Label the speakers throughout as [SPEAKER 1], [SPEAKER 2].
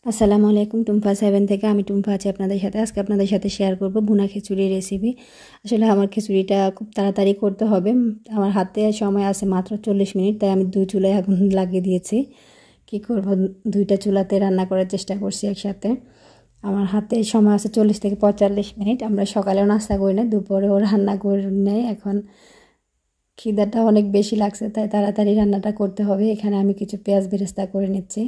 [SPEAKER 1] আসসালামু আলাইকুম টুম্পা 7 থেকে আমি টুম্পা আছি আপনাদের সাথে। আজকে আপনাদের সাথে শেয়ার করব ভুনা খিচুড়ি রেসিপি। আসলে আমার খিচুড়িটা খুব তাড়াতাড়ি করতে হবে। আমার হাতে সময় আছে মাত্র 40 মিনিট, তাই আমি 2 চুলায় আগুন লাগিয়ে দিয়েছি। কি করব, 2টা চুলাতে রান্না করার চেষ্টা করছি একসাথে। আমার হাতে সময় আছে 40 থেকে 45 মিনিট। আমরা সকালেও নাস্তা করি না, দুপুরেও রান্না করে নেই। এখন খিদাটা অনেক বেশি লাগছে, তাই তাড়াতাড়ি রান্নাটা করতে হবে। এখানে আমি কিছু পেঁয়াজ বেরেস্তা করে নিচ্ছি,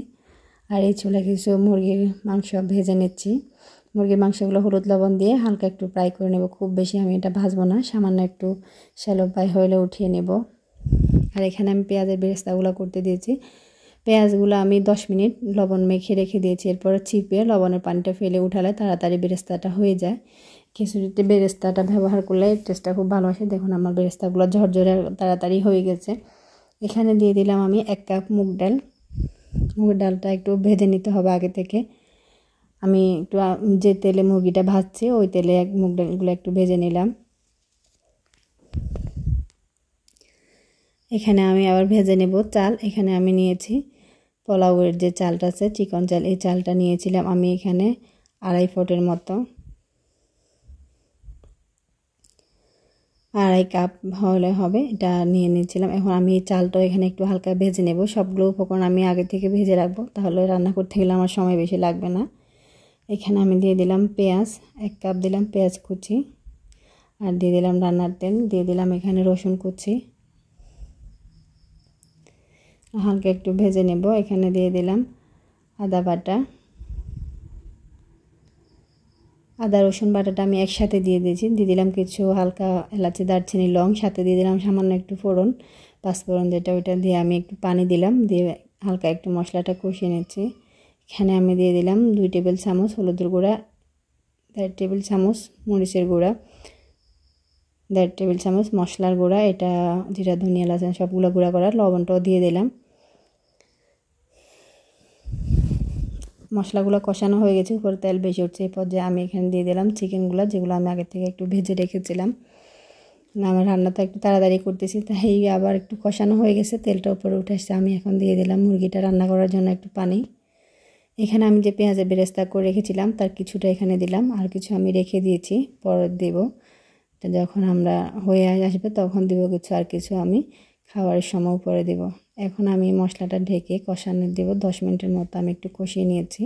[SPEAKER 1] আর এই চুলায় কিছু মুরগির মাংস ভেজে নিচ্ছি। মুরগির মাংসগুলো হলুদ লবণ দিয়ে হালকা একটু ফ্রাই করে নেব। খুব বেশি আমি এটা ভাজবো না, সামান্য একটু শ্যালো ফ্রাই হলে উঠিয়ে নেব। আর এখানে আমি পেঁয়াজের বেরেস্তাগুলো করতে দিয়েছি। পেঁয়াজগুলো আমি 10 মিনিট লবণ মেখে রেখে দিয়েছি। এরপর চিপে লবণের পানিটা ফেলে উঠালে তাড়াতাড়ি বেরেস্তাটা হয়ে যায়। খিচুড়িতে বেরেস্তাটা ব্যবহার করলে টেস্টটা খুব ভালো আসে। দেখুন আমার বেরেস্তাগুলো ঝরঝরে তাড়াতাড়ি হয়ে গেছে। এখানে দিয়ে দিলাম আমি 1 কাপ মুগ ডাল। মুগের ডালটা একটু ভেজে নিতে হবে আগে থেকে। আমি একটু যে তেলে মুরগিটা ভাজছি ওই তেলে মুগ ডালগুলো একটু ভেজে নিলাম। এখানে আমি আবার ভেজে নেব চাল। এখানে আমি নিয়েছি পোলাওয়ের যে চালটা আছে, চিকন চাল, এই চালটা নিয়েছিলাম আমি এখানে 2.5 ফুটের মতো, 2.5 কাপ হলে হবে, এটা নিয়ে নিয়েছিলাম। এখন আমি এই চালটা এখানে একটু হালকা ভেজে নেব। সবগুলো উপকরণ আমি আগে থেকে ভেজে রাখবো, তাহলে রান্না করতে গেলে আমার সময় বেশি লাগবে না। এখানে আমি দিয়ে দিলাম পেঁয়াজ, 1 কাপ দিলাম পেঁয়াজ কুচি, আর দিয়ে দিলাম রান্নার তেল, দিয়ে দিলাম এখানে রসুন কুচি, হালকা একটু ভেজে নেব। এখানে দিয়ে দিলাম আদা বাটা, আদা রসুন বাটাটা আমি একসাথে দিয়ে দিয়েছি। দিয়ে দিলাম কিছু হালকা এলাচি, দারচিনি, লং, সাথে দিয়ে দিলাম সামান্য একটু ফোড়ন, 5 ফোড়ন যেটা, ওইটা দিয়ে আমি একটু পানি দিলাম, দিয়ে হালকা একটু মশলাটা কষিয়ে নিচ্ছি। এখানে আমি দিয়ে দিলাম 2 টেবিল চামচ হলুদের গুঁড়া, 1.5 টেবিল চামচ মরিচের গুঁড়া, 1.5 টেবিল চামচ মশলার গুঁড়া, এটা জিরা ধনিয়া লঙ্কা সবগুলো গুঁড়া করা, লবণটাও দিয়ে দিলাম। মশলাগুলো কষানো হয়ে গেছে, উপরে তেল বেশি উঠছে। এই পর্যায়ে আমি এখানে দিয়ে দিলাম চিকেনগুলো, যেগুলো আমি আগে থেকে একটু ভেজে রেখেছিলাম। আমার রান্নাটা একটু তাড়াতাড়ি করতেছি, তাই আবার একটু কষানো হয়ে গেছে, তেলটা উপরে উঠে আসছে। আমি এখন দিয়ে দিলাম মুরগিটা রান্না করার জন্য একটু পানি। এখানে আমি যে পেঁয়াজের বেরেস্তা করে রেখেছিলাম তার কিছুটা এখানে দিলাম, আর কিছু আমি রেখে দিয়েছি, পরে দেব। যখন আমরা হয়ে আসবে তখন দেব কিছু, আর কিছু আমি খাওয়ার সময় উপরে দেব। এখন আমি মশলাটা ঢেকে কষানো দেব। 10 মিনিটের মতো আমি একটু কষিয়ে নিয়েছি।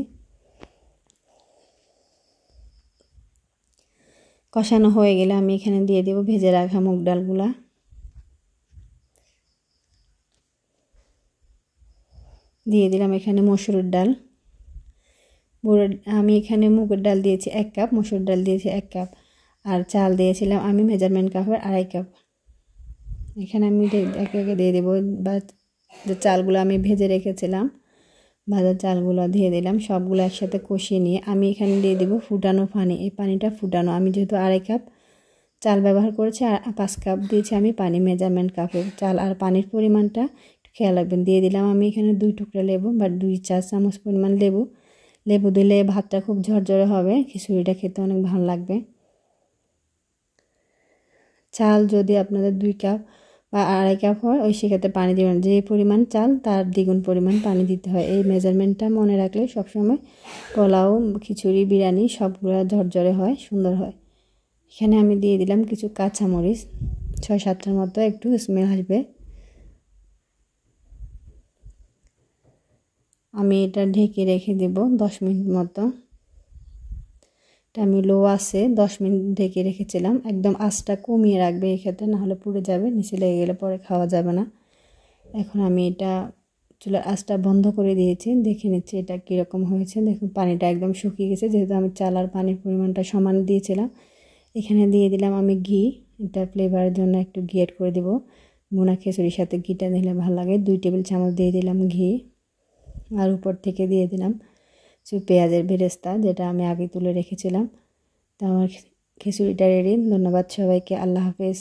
[SPEAKER 1] কষানো হয়ে গেলে আমি এখানে দিয়ে দেব ভেজে রাখা মুগ ডালগুলা। দিয়ে দিলাম এখানে মসুরের ডাল, আমি এখানে মুগের ডাল দিয়েছি 1 কাপ, মসুর ডাল দিয়েছি 1 কাপ, আর চাল দিয়েছিলাম আমি মেজারমেন্ট কাপের 2.5 কাপ। এখানে আমি একে একে দিয়ে দেবো, বা যে চালগুলো আমি ভেজে রেখেছিলাম ভাজা চালগুলো দিয়ে দিলাম। সবগুলো একসাথে কষিয়ে নিয়ে আমি এখানে দিয়ে দেবো ফুটানো পানি। এই পানিটা ফুটানো, আমি যেহেতু 2.5 কাপ চাল ব্যবহার করেছি, আর 5 কাপ দিয়েছি আমি পানি, মেজারমেন্ট কাপের চাল আর পানির পরিমাণটা খেয়াল রাখবেন। দিয়ে দিলাম আমি এখানে 2 টুকরা লেবু বা 2 চা চামচ পরিমাণ লেবু। লেবু দিলে ভাতটা খুব ঝরঝরে হবে, খিচুড়িটা খেতে অনেক ভালো লাগবে। চাল যদি আপনাদের 2 কাপ বা 2.5 কাপ হয়, ওই সেক্ষেত্রে পানি দেবেন, যে পরিমাণ চাল তার দ্বিগুণ পরিমাণ পানি দিতে হয়। এই মেজারমেন্টটা মনে রাখলে সবসময় পোলাও, খিচুড়ি, বিরিয়ানি সবগুলো ঝরঝরে হয়, সুন্দর হয়। এখানে আমি দিয়ে দিলাম কিছু কাঁচামরিচ, 6-7টার মতো, একটু স্মেল আসবে। আমি এটা ঢেকে রেখে দেব 10 মিনিট মতো। এটা আমি লো আছে 10 মিনিট ঢেকে রেখেছিলাম। একদম আঁচটা কমিয়ে রাখবে এক্ষেত্রে, নাহলে পুড়ে যাবে, নিচে লেগে গেলে পরে খাওয়া যাবে না। এখন আমি এটা চুলার আঁচটা বন্ধ করে দিয়েছি, দেখে নিচ্ছি এটা কীরকম হয়েছে। দেখুন পানিটা একদম শুকিয়ে গেছে, যেহেতু আমি চাল আর পানির পরিমাণটা সমান দিয়েছিলাম। এখানে দিয়ে দিলাম আমি ঘি, এটা ফ্লেভারের জন্য একটু ঘি অ্যাড করে দেবো। ভুনা খিচুড়ির সাথে ঘিটা দিলে ভালো লাগে। 2 টেবিল চামচ দিয়ে দিলাম ঘি, আর উপর থেকে দিয়ে দিলাম পেঁয়াজের বেরেস্তা, যেটা আমি আগে তুলে রেখেছিলাম। তো আমার খিচুড়িটা রেডি। ধন্যবাদ সবাইকে, আল্লাহ হাফেজ।